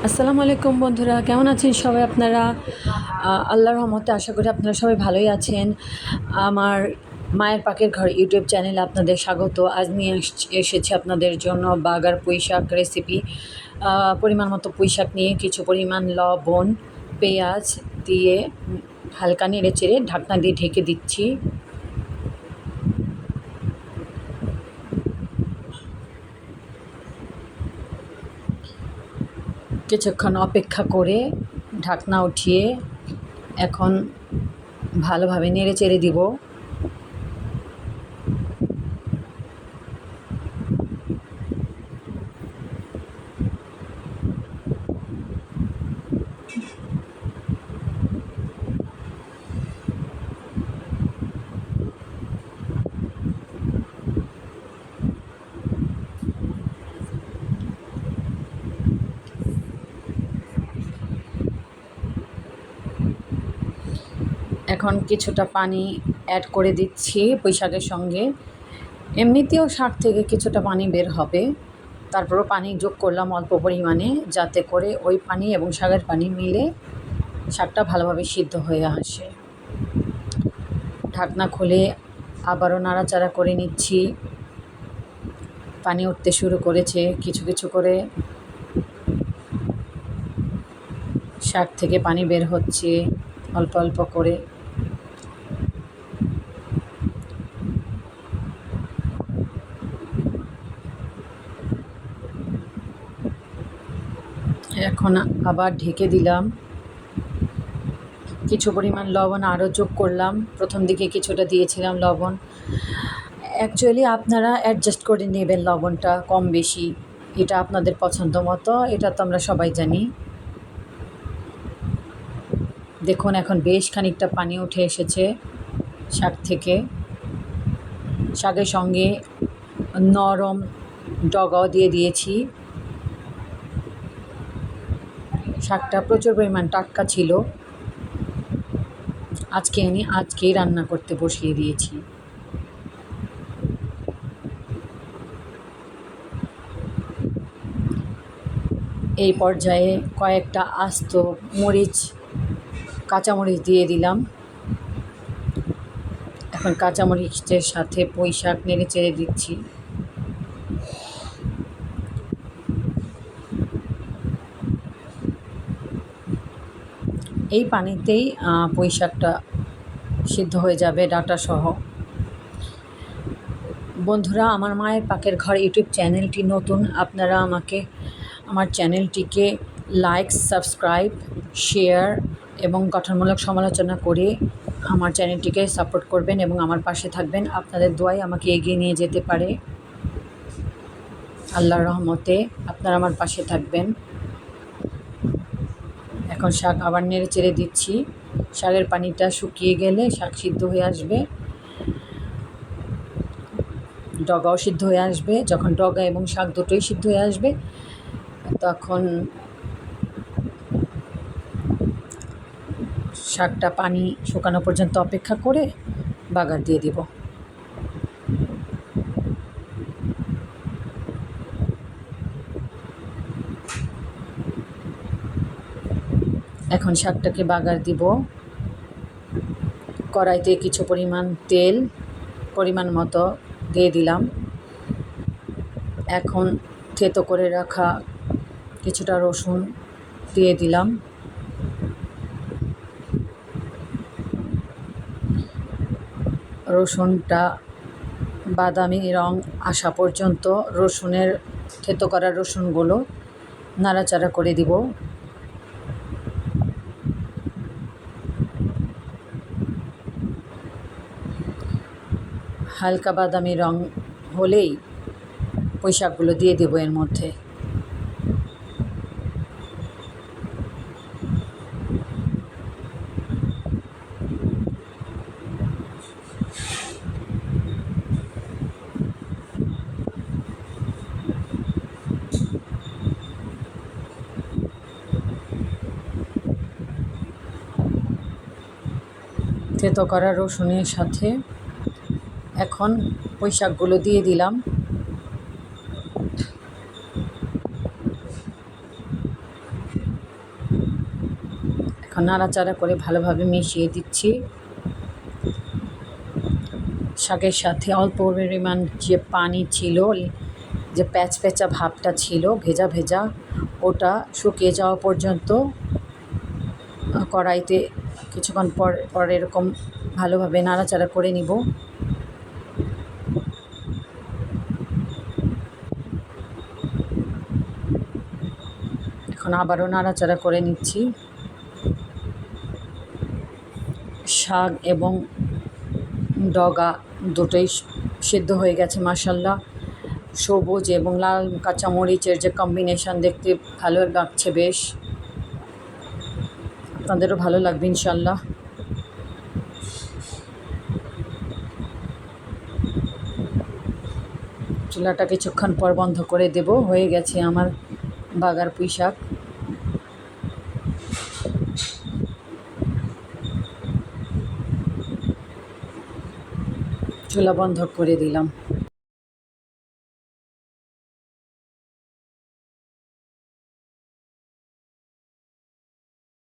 আসসালামু আলাইকুম বন্ধুরা, কেমন আছেন সবাই আপনারা? আল্লাহর রহমতে আশা করি আপনারা সবাই ভালোই আছেন। আমার মায়ের পাকের ঘর ইউটিউব চ্যানেলে আপনাদের স্বাগত। আজ নিয়ে এসেছি আপনাদের জন্য বাগার পুঁইশাক রেসিপি। পরিমাণ মতো পুঁইশাক নিয়ে কিছু পরিমাণ লবণ, পেঁয়াজ দিয়ে হালকা নেড়ে চেড়ে ঢাকনা দিয়ে ঢেকে দিচ্ছি। কিছুক্ষণ অপেক্ষা করে ঢাকনা উঠিয়ে এখন ভালোভাবে নেড়ে চেড়ে দিব। এখন কিছুটা পানি অ্যাড করে দিচ্ছি পুঁইশাকের সঙ্গে। এমনিতেও শাক থেকে কিছুটা পানি বের হবে, তারপরও পানি যোগ করলাম অল্প পরিমাণে, যাতে করে ওই পানি এবং শাকের পানি মিলে শাকটা ভালোভাবে সিদ্ধ হয়ে আসে। ঢাকনা খুলে আবারও নাড়াচাড়া করে নিচ্ছি। পানি উঠতে শুরু করেছে কিছু কিছু করে, শাক থেকে পানি বের হচ্ছে অল্প অল্প করে। এখন আবার ঢেকে দিলাম। কিছু পরিমাণ লবণ আরও যোগ করলাম, প্রথম দিকে কিছুটা দিয়েছিলাম লবণ। অ্যাকচুয়ালি আপনারা অ্যাডজাস্ট করে নেবেন লবণটা কম বেশি, এটা আপনাদের পছন্দ মতো, এটা তো আমরা সবাই জানি। দেখুন এখন বেশ খানিকটা পানি উঠে এসেছে শাক থেকে। শাকের সঙ্গে নরম ডগাও দিয়ে দিয়েছি। শাকটা প্রচুর পরিমাণ টাটকা ছিল। আজকেই রান্না করতে বসিয়ে দিয়েছি। এই পর্যায়ে কয়েকটা আস্ত কাঁচামরিচ দিয়ে দিলাম। এখন কাঁচামরিচের সাথে পুঁইশাক নেড়ে চেড়ে দিচ্ছি। এই পানিতেই পুঁইশাকটা সিদ্ধ হয়ে যাবে ডাঁটা সহ। বন্ধুরা, আমার মায়ের পাকের ঘর ইউটিউব চ্যানেলটি নতুন, আপনারা আমার চ্যানেলটিকে লাইক, সাবস্ক্রাইব, শেয়ার এবং গঠনমূলক সমালোচনা করে আমার চ্যানেলটিকে সাপোর্ট করবেন এবং আমার পাশে থাকবেন। আপনাদের দোয়াই আমাকে এগিয়ে নিয়ে যেতে পারে। আল্লাহর রহমতে আপনারা আমার পাশে থাকবেন। এখন শাক আবার নেড়ে চেড়ে দিচ্ছি। শাকের পানিটা শুকিয়ে গেলে শাক সিদ্ধ হয়ে আসবে, ডগাও সিদ্ধ হয়ে আসবে। যখন ডগা এবং শাক দুটোই সিদ্ধ হয়ে আসবে, তখন শাকটা পানি শুকানো পর্যন্ত অপেক্ষা করে বাগার দিয়ে দিব। এখন শাকটাকে বাগার দিব। কড়াইতে কিছু পরিমাণ তেল পরিমাণ মতো দিয়ে দিলাম। এখন থেতো করে রাখা কিছুটা রসুন দিয়ে দিলাম। রসুনটা বাদামি রং আসা পর্যন্ত থেতো করা রসুনগুলো নাড়াচাড়া করে দিব। হালকা বাদামি রং হলেই পুঁইশাকগুলো দিয়ে দেবো এর মধ্যে। থেতো করা রসুনের সাথে এখন পুঁইশাকগুলো দিয়ে দিলাম। এখন নাড়াচাড়া করে ভালোভাবে মিশিয়ে দিচ্ছি। শাকের সাথে অল্প পরিমাণ যে পানি ছিল, যে প্যাচপ্যাচা ভাবটা ছিল ভেজা ভেজা, ওটা শুকিয়ে যাওয়া পর্যন্ত কড়াইতে কিছুক্ষণ পর এরকম ভালোভাবে নাড়াচাড়া করে নিব। এখন আবারও নাড়াচাড়া করে নিচ্ছি। শাক এবং ডগা দুটোই সিদ্ধ হয়ে গেছে মাশাআল্লাহ। সবুজ এবং লাল কাঁচামরিচের যে কম্বিনেশন দেখতে ভালো লাগছে বেশ, আপনাদেরও ভালো লাগবে ইনশাআল্লাহ। চুলাটা কিছুক্ষণ পর বন্ধ করে দেব। হয়ে গেছে আমার বাগার পুঁই শাক। চুলা বন্ধ করে দিলাম।